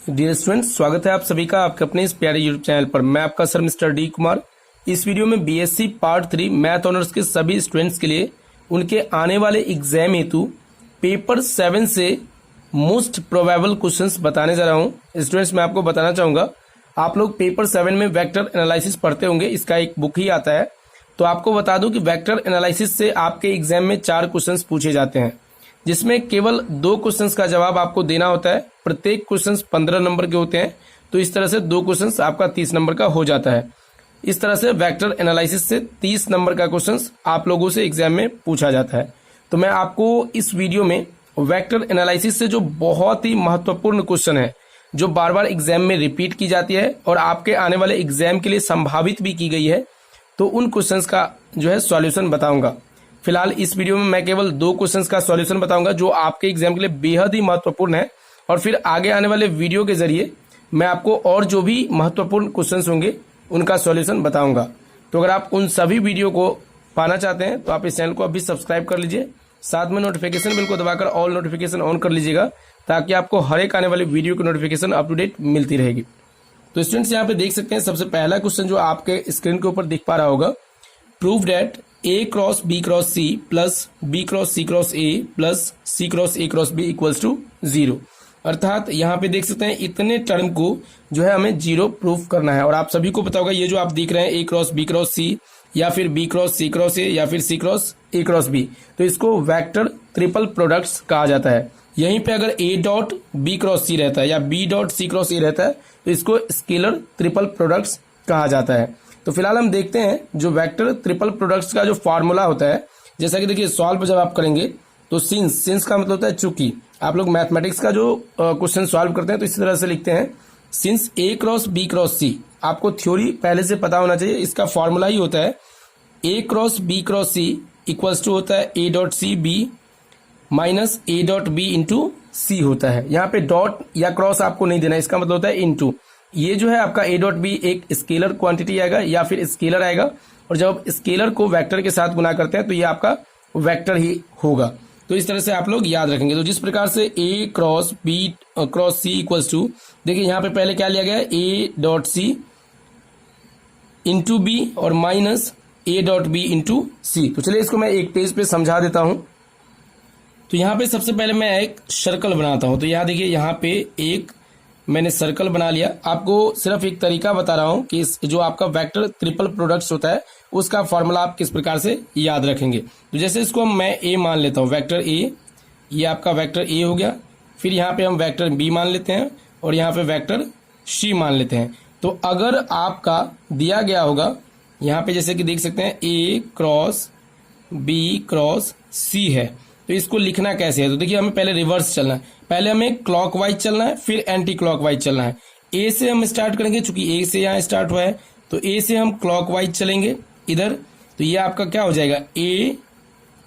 Dear students, स्वागत है आप सभी का आपके अपने इस प्यारे यूट्यूब चैनल पर। मैं आपका सर मिस्टर डी कुमार। इस वीडियो में बीएससी पार्ट 3 मैथ ऑनर्स के सभी स्टूडेंट्स के लिए उनके आने वाले एग्जाम हेतु पेपर 7 से मोस्ट प्रोबेबल क्वेश्चंस बताने जा रहा हूं। स्टूडेंट्स, मैं आपको बताना चाहूंगा, आप लोग पेपर 7 में वेक्टर एनालिसिस पढ़ते होंगे, इसका एक बुक ही आता है। तो आपको बता दूं कि वेक्टर एनालिसिस से आपके एग्जाम में 4 क्वेश्चंस पूछे जाते हैं, जिसमें केवल 2 क्वेश्चंस का जवाब आपको देना होता है। प्रत्येक क्वेश्चंस 15 नंबर के होते हैं, तो इस तरह से 2 क्वेश्चंस आपका 30 नंबर का हो जाता है। इस तरह से वेक्टर एनालिसिस से 30 नंबर का क्वेश्चंस आप लोगों से एग्जाम में पूछा जाता है। तो मैं आपको इस वीडियो में वेक्टर एनालिसिस से जो बहुत ही महत्वपूर्ण क्वेश्चन है, जो बार बार एग्जाम में रिपीट की जाती है और आपके आने वाले एग्जाम के लिए संभावित भी की गई है, तो उन क्वेश्चंस का जो है सॉल्यूशन बताऊंगा। फिलहाल इस वीडियो में मैं केवल 2 क्वेश्चंस का सॉल्यूशन बताऊंगा, जो आपके एग्जाम के लिए बेहद ही महत्वपूर्ण है, और फिर आगे आने वाले वीडियो के जरिए मैं आपको और जो भी महत्वपूर्ण क्वेश्चंस होंगे उनका सॉल्यूशन बताऊंगा। तो अगर आप उन सभी वीडियो को पाना चाहते हैं तो आप इस चैनल को अभी सब्सक्राइब कर लीजिए, साथ में नोटिफिकेशन बिल को दबाकर ऑल नोटिफिकेशन ऑन कर लीजिएगा, ताकि आपको हर एक आने वाली वीडियो की नोटिफिकेशन अप टू डेट मिलती रहेगी। तो स्टूडेंट्स, यहाँ पे देख सकते हैं, सबसे पहला क्वेश्चन जो आपके स्क्रीन के ऊपर दिख पा रहा होगा, prove that A cross B cross C plus B cross C cross A plus C cross A cross B equals to 0। अर्थात यहाँ पे देख सकते हैं, इतने टर्म को जो है हमें 0 प्रूफ करना है। और आप सभी को पता होगा, ये जो आप देख रहे हैं A cross B cross C, या फिर B cross C cross A, या फिर C cross A cross B, तो इसको वेक्टर ट्रिपल प्रोडक्ट्स कहा जाता है। यहीं पे अगर A dot B cross C रहता है या B dot C cross A रहता है, तो इसको स्केलर ट्रिपल प्रोडक्ट्स कहा जाता है। तो फिलहाल हम देखते हैं जो वेक्टर ट्रिपल प्रोडक्ट्स का जो फार्मूला होता है। जैसा कि देखिए, सॉल्व जब आप करेंगे तो सिंस का मतलब होता है चूंकि। आप लोग मैथमेटिक्स का जो क्वेश्चन सॉल्व करते हैं तो इसी तरह से लिखते हैं, since A cross B cross C। आपको थ्योरी पहले से पता होना चाहिए, इसका फॉर्मूला ही होता है A cross B cross C equals to होता है A dot C B minus A dot B into C होता है। यहाँ पे डॉट या क्रॉस आपको नहीं देना, इसका मतलब होता है इंटू। ये जो है आपका A डॉट B एक स्केलर क्वांटिटी आएगा या फिर स्केलर आएगा, और जब स्केलर को वेक्टर के साथ गुना करते हैं तो ये आपका वेक्टर ही होगा। तो इस तरह से आप लोग याद रखेंगे। तो जिस प्रकार से A cross B cross C equals to, देखिए यहाँ पे पहले क्या लिया गया है, A dot C into B और minus A dot B into C। तो चलिए इसको मैं एक पेज पे समझा देता हूं। तो यहाँ पे सबसे पहले मैं एक सर्कल बनाता हूं। तो यहाँ देखिए, यहाँ पे एक मैंने सर्कल बना लिया। आपको सिर्फ एक तरीका बता रहा हूं कि जो आपका वेक्टर ट्रिपल प्रोडक्ट्स होता है उसका फॉर्मूला आप किस प्रकार से याद रखेंगे। तो जैसे इसको मैं A मान लेता हूं, वेक्टर A, ये आपका वेक्टर A हो गया। फिर यहाँ पे हम वेक्टर B मान लेते हैं और यहाँ पे वेक्टर C मान लेते हैं। तो अगर आपका दिया गया होगा, यहाँ पे जैसे कि देख सकते हैं A cross B cross C है, तो इसको लिखना कैसे है। तो देखिए, हमें पहले रिवर्स चलना है, पहले हमें क्लॉकवाइज चलना है, फिर एंटी क्लॉकवाइज चलना है। ए से हम स्टार्ट करेंगे, चूंकि ए से यहाँ स्टार्ट हुआ है, तो ए से हम क्लॉकवाइज चलेंगे इधर। तो ये आपका क्या हो जाएगा, ए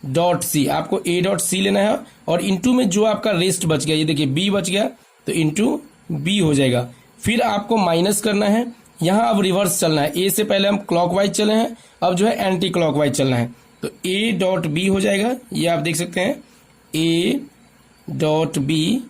डॉट सी। आपको ए डॉट सी लेना है, और इंटू में जो आपका रेस्ट बच गया, ये देखिए बी बच गया, तो इंटू बी हो जाएगा। फिर आपको माइनस करना है, यहाँ अब रिवर्स चलना है। ए से पहले हम क्लॉकवाइज चले हैं, अब जो है एंटी क्लॉकवाइज चलना है। तो ए डॉट बी हो जाएगा, ये आप देख सकते हैं ए डॉट बी,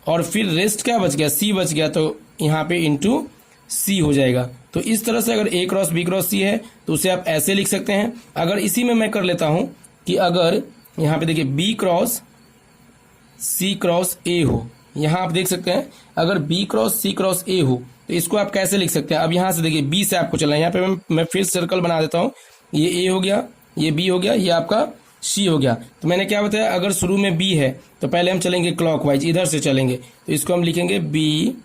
और फिर रेस्ट क्या बच गया, सी बच गया, तो यहाँ पे इंटू सी हो जाएगा। तो इस तरह से अगर ए क्रॉस बी क्रॉस सी है तो उसे आप ऐसे लिख सकते हैं। अगर इसी में मैं कर लेता हूं कि अगर यहाँ पे देखिए B cross C cross A हो, यहाँ आप देख सकते हैं अगर B cross C cross A हो तो इसको आप कैसे लिख सकते हैं। अब यहाँ से देखिए बी से आपको चलना है, यहाँ पे मैं फिर सर्कल बना देता हूँ। ये ए हो गया, ये बी हो गया, ये आपका सी हो गया। तो मैंने क्या बताया, अगर शुरू में बी है तो पहले हम चलेंगे क्लॉकवाइज, इधर से चलेंगे, तो इसको हम लिखेंगे बी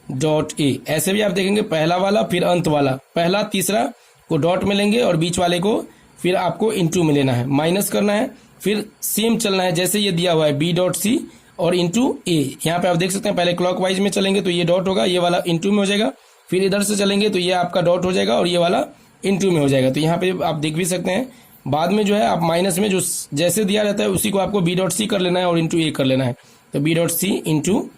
डॉट ए। ऐसे भी आप देखेंगे, पहला वाला फिर अंत वाला, पहला तीसरा को डॉट में लेंगे और बीच वाले को फिर आपको इंटू में लेना है, माइनस करना है, फिर सेम चलना है जैसे ये दिया हुआ है बी डॉट सी और इंटू ए। यहाँ पे आप देख सकते हैं, पहले क्लॉकवाइज में चलेंगे तो ये डॉट होगा, ये वाला इंटू में हो जाएगा, फिर इधर से चलेंगे तो ये आपका डॉट हो जाएगा और ये वाला इंटू में हो जाएगा। तो यहाँ पे आप देख भी सकते हैं, बाद में जो है आप माइनस में जो जैसे दिया रहता है उसी को आपको बी डॉट सी कर लेना है और इंटू ए कर लेना है, तो बी डॉट सी इंटू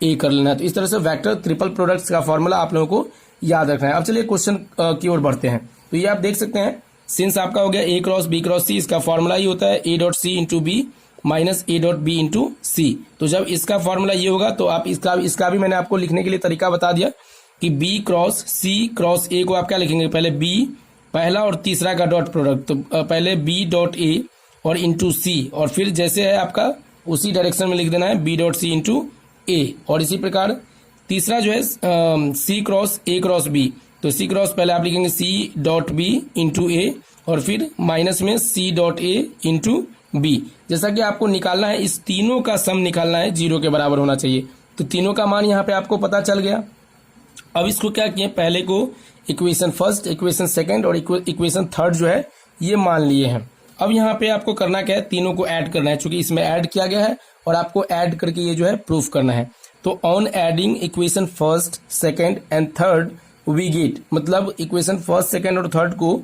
ए कर लेना है। तो इस तरह से वेक्टर ट्रिपल प्रोडक्ट्स का फॉर्मूला आप लोगों को याद रखना है। अब चलिए क्वेश्चन की ओर बढ़ते हैं। तो ये आप देख सकते हैं, सिंस आपका हो गया A cross B cross C, इसका फॉर्मूला ही होता है ए dot C into B minus A dot B into C. तो जब इसका फॉर्मूला ये होगा तो आप इसका भी मैंने आपको लिखने के लिए तरीका बता दिया कि B cross C cross A को आप क्या लिखेंगे, पहले बी पहला और तीसरा का डॉट प्रोडक्ट, तो पहले बी डॉट ए और इंटू सी, और फिर जैसे है आपका उसी डायरेक्शन में लिख देना है B dot C into A. और इसी प्रकार तीसरा जो है C cross A cross B, तो सी क्रॉस पहले आप लिखेंगे C dot B into A और फिर माइनस में C dot A into B. जैसा कि आपको निकालना है, इस तीनों का सम निकालना है, 0 के बराबर होना चाहिए। तो तीनों का मान यहाँ पे आपको पता चल गया। अब इसको क्या किए, पहले को इक्वेशन फर्स्ट, इक्वेशन सेकंड और इक्वेशन थर्ड जो है ये मान लिए हैं। अब यहाँ पे आपको करना क्या है, तीनों को ऐड करना है, क्योंकि इसमें ऐड किया गया है और आपको ऐड करके ये जो है प्रूफ करना है। तो on adding equation first second and third we get, मतलब इक्वेशन फर्स्ट सेकंड और थर्ड को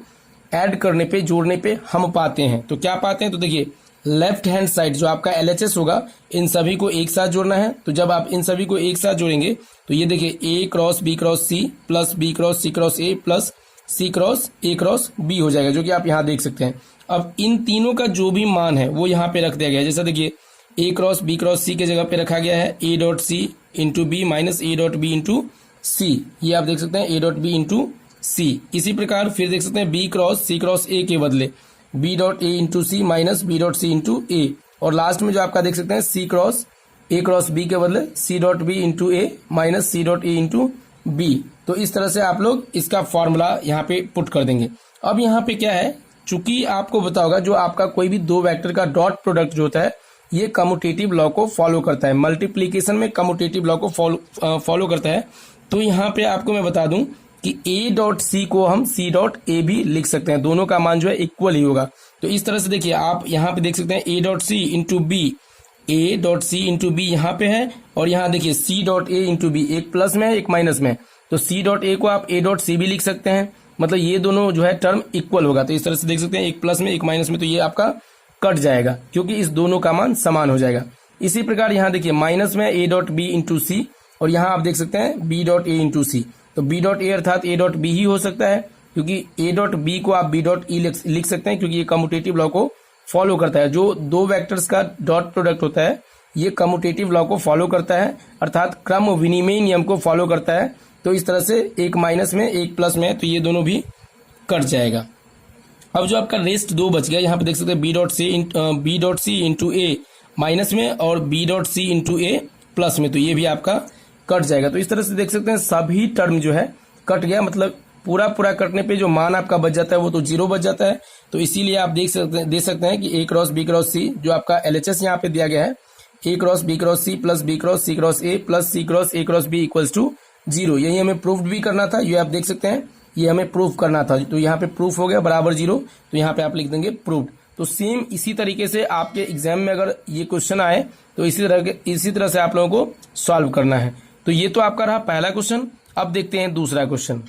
ऐड करने पे, जोड़ने पे हम पाते हैं। तो क्या पाते हैं, तो देखिए लेफ्ट हैंड साइड जो आपका LHS होगा, इन सभी को एक साथ जोड़ना है। तो जब आप इन सभी को एक साथ जोड़ेंगे तो ये देखिए A cross B cross C plus B cross C cross A plus C cross A cross B हो जाएगा, जो कि आप यहाँ देख सकते हैं। अब इन तीनों का जो भी मान है वो यहाँ पे रख दिया गया है। जैसा देखिए A cross B cross C के जगह पे रखा गया है ए dot C into B minus A dot B into C, ये आप देख सकते हैं ए डॉट बी इंटू सी। इसी प्रकार फिर देख सकते हैं B cross C cross A के बदले B dot A into C minus B dot C into A, और लास्ट में जो आपका देख सकते हैं C cross A cross B के बदले C dot B into A minus C dot A into B. तो इस तरह से आप लोग इसका फॉर्मूला यहाँ पे पुट कर देंगे। अब यहाँ पे क्या है, चूंकि आपको पता होगा जो आपका कोई भी दो वेक्टर का डॉट प्रोडक्ट जो होता है ये कम्यूटेटिव लॉ को फॉलो करता है, मल्टीप्लीकेशन में कम्यूटेटिव लॉ को फॉलो करता है। तो यहाँ पे आपको मैं बता दूं कि ए डॉट सी को हम सी डॉट ए भी लिख सकते हैं, दोनों का मान जो है इक्वल ही होगा। तो इस तरह से देखिए आप यहाँ पे देख सकते हैं ए dot C into B, A dot C into B यहाँ पे है, और यहाँ देखिए C dot A into B, एक प्लस में है एक माइनस में है। तो सी डॉट ए को आप ए डॉट सी भी लिख सकते हैं, मतलब ये दोनों जो है टर्म इक्वल होगा। तो इस तरह से देख सकते हैं एक प्लस में एक माइनस में, तो ये आपका कट जाएगा क्योंकि इस दोनों का मान समान हो जाएगा। इसी प्रकार यहाँ देखिए माइनस में ए डॉट बी इंटू सी, और यहाँ आप देख सकते हैं B dot A into C. तो बी डॉट ए अर्थात ए डॉट बी ही हो सकता है, क्योंकि ए डॉट बी को आप बी डॉट ई लिख सकते हैं, क्योंकि ये कम्यूटेटिव लॉ को फॉलो करता है। जो दो वेक्टर्स का डॉट प्रोडक्ट होता है ये कम्यूटेटिव लॉ को फॉलो करता है, अर्थात क्रम विनिमय नियम को फॉलो करता है। तो इस तरह से एक माइनस में एक प्लस में है, तो ये दोनों भी कट जाएगा। अब जो आपका रेस्ट दो बच गया, यहाँ पे देख सकते हैं B dot C into A minus में और बी डॉट सी इंटू ए प्लस में, तो ये भी आपका कट जाएगा। तो इस तरह से देख सकते हैं सभी टर्म जो है कट गया, मतलब पूरा कटने पे जो मान आपका बच जाता है वो तो 0 बच जाता है। तो इसीलिए आप देख सकते हैं कि A cross B cross C जो आपका LHS यहाँ पे दिया गया है, A cross B cross C plus B cross C cross A plus C cross A cross B equals to 0। यही हमें प्रूफ भी करना था, ये आप देख सकते हैं ये हमें प्रूफ करना था। तो यहाँ पे प्रूफ हो गया बराबर 0, तो यहाँ पे आप लिख देंगे प्रूफ। तो सेम इसी तरीके से आपके एग्जाम में अगर ये क्वेश्चन आए तो इसी तरह से आप लोगों को सॉल्व करना है। तो ये तो आपका रहा पहला क्वेश्चन। अब देखते हैं दूसरा क्वेश्चन।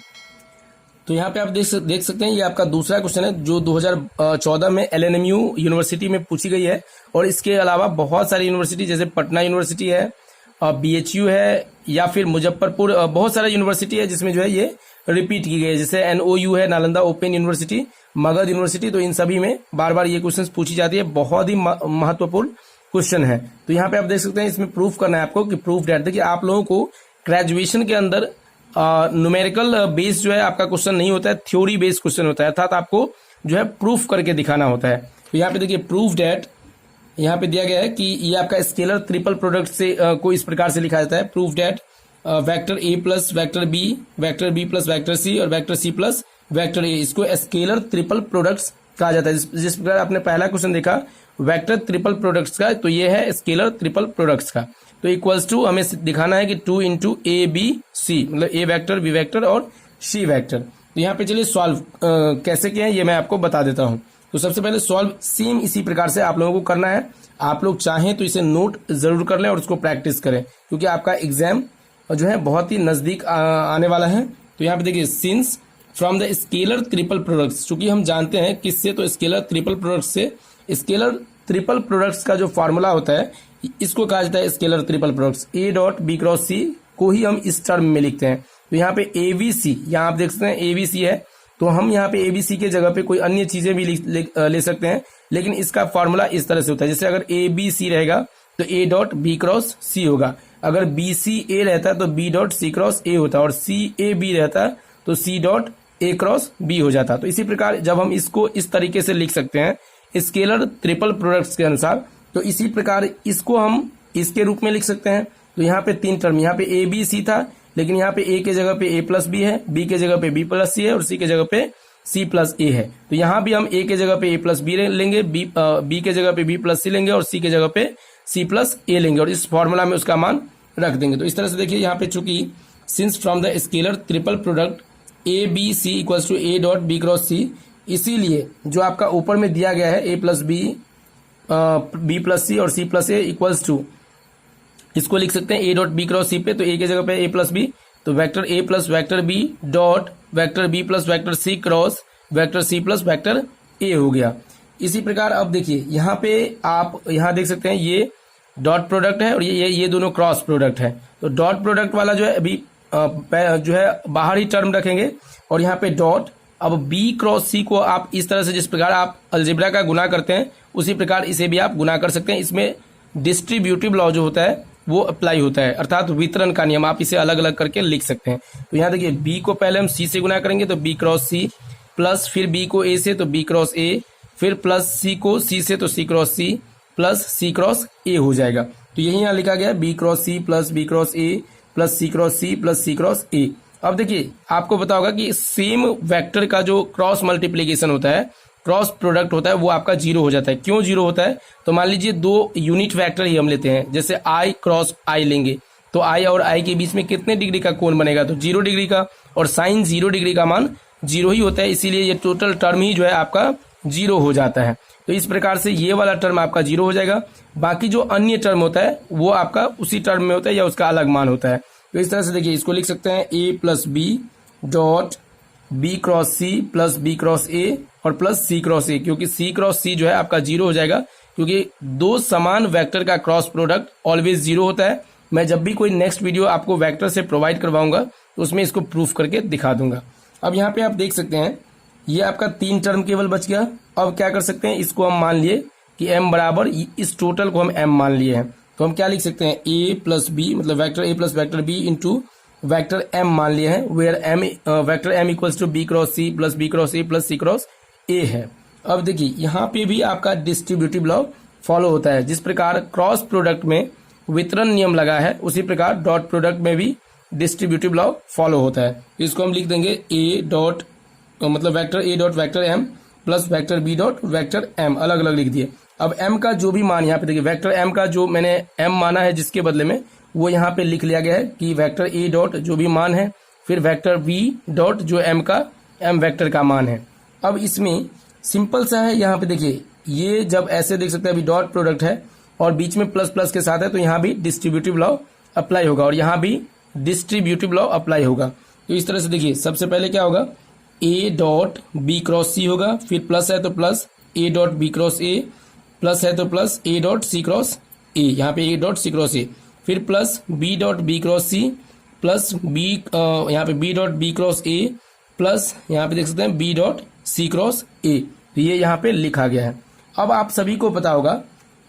तो यहाँ पे आप देख सकते हैं ये आपका दूसरा क्वेश्चन है जो 2014 में LNMU यूनिवर्सिटी में पूछी गई है, और इसके अलावा बहुत सारी यूनिवर्सिटी जैसे पटना यूनिवर्सिटी है, BHU है, या फिर मुजफ्फरपुर, बहुत सारा यूनिवर्सिटी है जिसमें जो है ये रिपीट की गई है। जैसे NOU है, Nalanda open university, Magadh university, तो इन सभी में बार बार ये क्वेश्चन पूछी जाती है। बहुत ही महत्वपूर्ण क्वेश्चन है। तो यहाँ पे आप देख सकते हैं इसमें प्रूफ करना है आपको कि प्रूफ डेट। देखिए आप लोगों को ग्रेजुएशन के अंदर न्यूमेरिकल बेस जो है आपका क्वेश्चन नहीं होता है, थ्योरी बेस्ड क्वेश्चन होता है, अर्थात आपको जो है प्रूफ करके दिखाना होता है। तो यहाँ पे देखिए प्रूफ डेट यहाँ पे दिया गया है कि ये आपका स्केलर ट्रिपल प्रोडक्ट से को इस प्रकार से लिखा जाता है, proof that vector A plus vector B plus vector C और vector C plus vector A, इसको स्केलर ट्रिपल प्रोडक्ट्स कहा जाता है। जिस प्रकार आपने पहला क्वेश्चन देखा वेक्टर ट्रिपल प्रोडक्ट्स का, तो ये है स्केलर ट्रिपल प्रोडक्ट्स का। तो इक्वल्स टू हमें दिखाना है कि 2 इंटू ए बी सी, मतलब ए वेक्टर बी वेक्टर और सी वेक्टर। तो यहाँ पे चलिए सॉल्व कैसे किया है ये मैं आपको बता देता हूँ। तो सबसे पहले सॉल्व सेम इसी प्रकार से आप लोगों को करना है। आप लोग चाहें तो इसे नोट जरूर कर लें और उसको प्रैक्टिस करें, क्योंकि आपका एग्जाम जो है बहुत ही नजदीक आने वाला है। तो यहाँ पे देखिए since from the scalar triple products, चूंकि हम जानते हैं किससे, तो स्केलर ट्रिपल प्रोडक्ट्स से। स्केलर ट्रिपल प्रोडक्ट्स का जो फॉर्मूला होता है इसको कहा जाता है scalar triple products. A dot B cross सी को ही हम इस टर्म में लिखते हैं। तो यहाँ पे ABC, यहाँ आप देख सकते हैं ABC है, तो हम यहाँ पे ABC के जगह पे कोई अन्य चीजें भी ले सकते हैं, लेकिन इसका फॉर्मूला इस तरह से होता है, जैसे अगर ए बी सी रहेगा तो A dot B cross C होगा, अगर बी सी ए रहता तो बी डॉट सी क्रॉस ए होता, और सी ए बी रहता तो सी डॉट ए क्रॉस बी हो जाता। तो इसी प्रकार जब हम इसको इस तरीके से लिख सकते हैं स्केलर ट्रिपल प्रोडक्ट्स के अनुसार, तो इसी प्रकार इसको हम इसके रूप में लिख सकते हैं। तो यहाँ पे तीन टर्म, यहाँ पे ए बी सी था, लेकिन यहाँ पे ए के जगह पे ए प्लस बी है, बी के जगह पे बी प्लस सी है, और सी के जगह पे सी प्लस ए है। तो यहाँ भी हम ए के जगह पे ए प्लस बी लेंगे, बी के जगह पे बी प्लस सी लेंगे, और सी के जगह पे सी प्लस ए लेंगे, और इस फॉर्मूला में उसका मान रख देंगे। तो इस तरह से देखिए यहाँ पे चूंकि since from the scalar triple product A B C equals to A dot B cross C, इसीलिए जो आपका ऊपर में दिया गया है A plus B, B plus C और C plus A equals to, इसको लिख सकते हैं ए डॉट बी क्रॉस सी पे, तो ए की जगह पे ए प्लस बी, तो vector A plus vector B dot vector B plus vector C cross vector C plus vector A हो गया। इसी प्रकार अब देखिए यहाँ पे आप यहाँ देख सकते हैं ये डॉट प्रोडक्ट है और ये दोनों क्रॉस प्रोडक्ट है। तो डॉट प्रोडक्ट वाला जो है अभी जो है बाहर ही टर्म रखेंगे, और यहाँ पे डॉट, अब बी क्रॉस सी को आप इस तरह से जिस प्रकार आप अलजेब्रा का गुना करते हैं उसी प्रकार इसे भी आप गुना कर सकते हैं। इसमें डिस्ट्रीब्यूटिव लॉ जो होता है वो अप्लाई होता है, अर्थात वितरण का नियम, आप इसे अलग अलग करके लिख सकते हैं। तो यहाँ देखिए बी को पहले हम सी से गुना करेंगे तो बी क्रॉस सी, प्लस फिर बी को ए से तो बी क्रॉस ए, फिर प्लस सी को सी से तो C cross C plus C cross A हो जाएगा। तो यही यहाँ लिखा गया B cross C plus B cross A plus C cross C plus C cross A. अब देखिए आपको पता होगा कि सेम वेक्टर का जो क्रॉस मल्टीप्लीकेशन होता है, क्रॉस प्रोडक्ट होता है, वो आपका जीरो हो जाता है। क्यों जीरो होता है? तो मान लीजिए दो यूनिट वेक्टर ही हम लेते हैं, जैसे आई क्रॉस आई लेंगे तो आई और आई के बीच में कितने डिग्री का कोण बनेगा? तो 0 डिग्री का, और साइन 0 डिग्री का मान 0 ही होता है, इसीलिए ये टोटल टर्म ही जो है आपका 0 हो जाता है। तो इस प्रकार से ये वाला टर्म आपका 0 हो जाएगा। बाकी जो अन्य टर्म होता है वो आपका उसी टर्म में होता है या उसका अलग मान होता है। तो इस तरह से देखिए इसको लिख सकते हैं A plus B dot B cross C plus B cross A और प्लस सी क्रॉस ए, क्योंकि सी क्रॉस सी जो है आपका 0 हो जाएगा, क्योंकि दो समान वेक्टर का क्रॉस प्रोडक्ट ऑलवेज 0 होता है। मैं जब भी कोई नेक्स्ट वीडियो आपको वेक्टर से प्रोवाइड करवाऊंगा तो उसमें इसको प्रूफ करके दिखा दूंगा। अब यहाँ पे आप देख सकते हैं ये आपका 3 टर्म केवल बच गया। अब क्या कर सकते हैं, इसको हम मान लिए कि m बराबर, इस टोटल को हम m मान लिए हैं, तो हम क्या लिख सकते हैं a प्लस बी, मतलब vector a plus vector b into vector m मान लिए हैं, where m vector m equals to b cross C plus B cross A plus C cross a है। अब देखिए यहाँ पे भी आपका डिस्ट्रीब्यूटिव लॉ फॉलो होता है। जिस प्रकार क्रॉस प्रोडक्ट में वितरण नियम लगा है उसी प्रकार डॉट प्रोडक्ट में भी डिस्ट्रीब्यूटिव लॉ फॉलो होता है। इसको हम लिख देंगे a डॉट, मतलब vector a dot vector m plus vector b dot vector m, अलग अलग लिख दिए। अब m का जो भी मान यहाँ पे देखिए, वेक्टर m का जो मैंने m माना है जिसके बदले में, वो यहाँ पे लिख लिया गया है कि वेक्टर a डॉट जो भी मान है, फिर वेक्टर b डॉट जो m का m वेक्टर का मान है। अब इसमें सिंपल सा है, यहाँ पे देखिए ये जब ऐसे देख सकते हैं अभी डॉट प्रोडक्ट है और बीच में प्लस प्लस के साथ है, तो यहाँ भी डिस्ट्रीब्यूटिव लॉ अप्लाई होगा और यहाँ भी डिस्ट्रीब्यूटिव लॉ अप्लाई होगा। तो इस तरह से देखिए सबसे पहले क्या होगा, a dot B cross C होगा, फिर प्लस है तो plus a dot B cross A, plus है तो plus a dot C cross A, यहाँ पे a dot C cross A, फिर plus b dot B cross सी प्लस b, यहाँ पे b डॉट बी क्रॉस ए प्लस यहाँ पे देख सकते हैं b dot C cross A. तो ये यहाँ पे लिखा गया है। अब आप सभी को पता होगा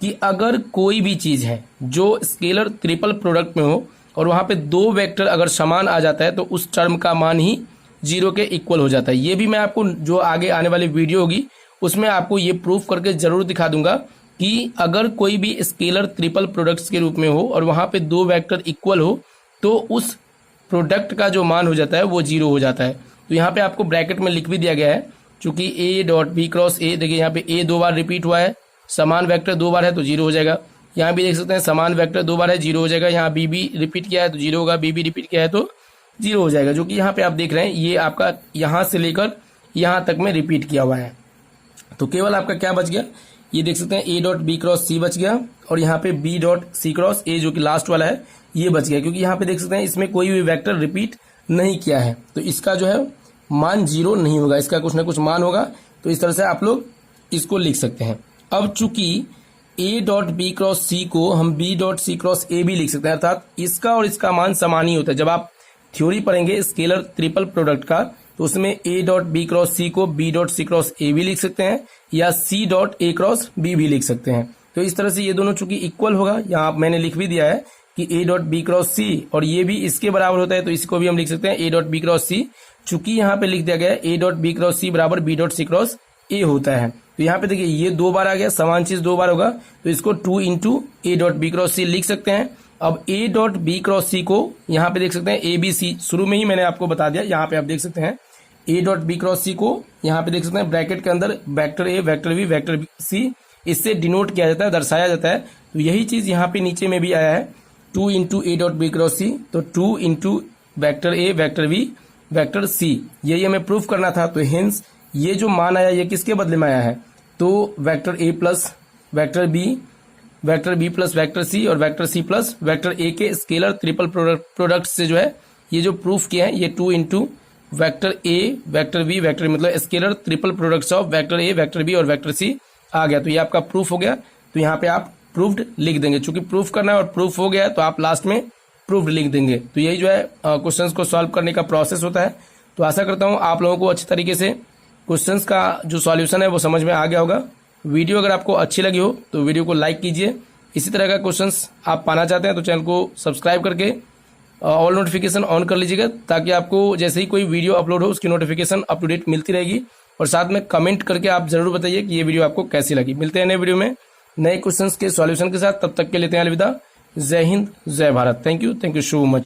कि अगर कोई भी चीज है जो स्केलर ट्रिपल प्रोडक्ट में हो और वहां पे दो वेक्टर अगर समान आ जाता है तो उस टर्म का मान ही 0 के इक्वल हो जाता है। ये भी मैं आपको जो आगे आने वाली वीडियो होगी उसमें आपको ये प्रूफ करके जरूर दिखा दूंगा कि अगर कोई भी स्केलर ट्रिपल प्रोडक्ट्स के रूप में हो और वहां पे दो वेक्टर इक्वल हो तो उस प्रोडक्ट का जो मान हो जाता है वो 0 हो जाता है। तो यहाँ पे आपको ब्रैकेट में लिख भी दिया गया है, चूंकि a dot B cross a, देखिए यहाँ पे a 2 बार रिपीट हुआ है, समान वेक्टर 2 बार है तो 0 हो जाएगा। यहाँ भी देख सकते हैं समान वेक्टर 2 बार है, 0 हो जाएगा। यहाँ b भी रिपीट किया है तो 0 होगा, b भी रिपीट किया है तो 0 हो जाएगा, जो कि यहाँ पे आप देख रहे हैं ये आपका यहाँ से लेकर यहाँ तक में रिपीट किया हुआ है। तो केवल आपका क्या बच गया, ये देख सकते हैं a dot B cross c बच गया और यहाँ पे b dot C cross a जो कि लास्ट वाला है ये बच गया, क्योंकि यहाँ पे देख सकते हैं इसमें कोई भी वेक्टर रिपीट नहीं किया है तो इसका जो है मान 0 नहीं होगा, इसका कुछ ना कुछ मान होगा। तो इस तरह से आप लोग इसको लिख सकते हैं। अब चूंकि a डॉट बी क्रॉस सी को हम b dot C cross a भी लिख सकते हैं, अर्थात इसका और इसका मान समान ही होता है। जब आप थ्योरी पढ़ेंगे स्केलर ट्रिपल प्रोडक्ट का तो उसमें ए डॉट बी क्रॉस सी को b dot C cross a भी लिख सकते हैं या सी डॉट ए क्रॉस बी भी लिख सकते हैं। तो इस तरह से ये दोनों चूंकि इक्वल होगा, यहाँ मैंने लिख भी दिया है कि ए डॉट बी क्रॉस सी और ये भी इसके बराबर होता है, तो इसको भी हम लिख सकते हैं ए डॉट बी क्रॉस सी। चूंकि यहाँ पे लिख दिया गया है ए डॉट बी क्रॉस सी बराबर बी डॉट सी क्रॉस ए होता है, तो यहाँ पे देखिए ये 2 बार आ गया, समान चीज 2 बार होगा, तो इसको 2 into A dot B cross C लिख सकते हैं। अब ए डॉट बी क्रॉस सी को यहाँ पे देख सकते हैं ए बी सी, शुरू में ही मैंने आपको बता दिया, यहाँ पे आप देख सकते हैं ए डॉट बी क्रॉस सी को यहाँ पे देख सकते हैं ब्रैकेट के अंदर वेक्टर ए वेक्टर बी वेक्टर सी, इससे डिनोट किया जाता है, दर्शाया जाता है। तो यही चीज यहाँ पे नीचे में भी आया है 2 into A dot B cross C, तो 2 into vector A vector B vector C, यही हमें प्रूफ करना था। तो हेंस ये जो मान आया ये किसके बदले में आया है, तो vector A plus vector B plus vector C और vector C plus vector A के स्केलर ट्रिपल प्रोडक्ट से जो है ये जो प्रूफ किया है, ये 2 इंटू वेक्टर ए वेक्टर बी वेक्टर मतलब scalar triple products of vector A vector B और वेक्टर सी आ गया। तो ये आपका प्रूफ हो गया, तो यहाँ पे आप प्रूफ्ड लिख देंगे, चूंकि प्रूफ करना है और प्रूफ हो गया तो आप लास्ट में प्रूफ्ड लिख देंगे। तो यही जो है क्वेश्चंस को सॉल्व करने का प्रोसेस होता है। तो आशा करता हूँ आप लोगों को अच्छी तरीके से क्वेश्चंस का जो सॉल्यूशन है वो समझ में आ गया होगा। वीडियो अगर आपको अच्छी लगी हो तो वीडियो को लाइक कीजिए। इसी तरह का क्वेश्चंस आप पाना चाहते हैं तो चैनल को सब्सक्राइब करके ऑल नोटिफिकेशन ऑन कर लीजिएगा, ताकि आपको जैसे ही कोई वीडियो अपलोड हो उसकी नोटिफिकेशन अप टू डेट मिलती रहेगी। और साथ में कमेंट करके आप जरूर बताइए कि ये वीडियो आपको कैसी लगी। मिलते हैं नए वीडियो में नए क्वेश्चंस के सॉल्यूशन के साथ, तब तक के लिए अलविदा। जय हिंद जय Bharat. Thank you so much.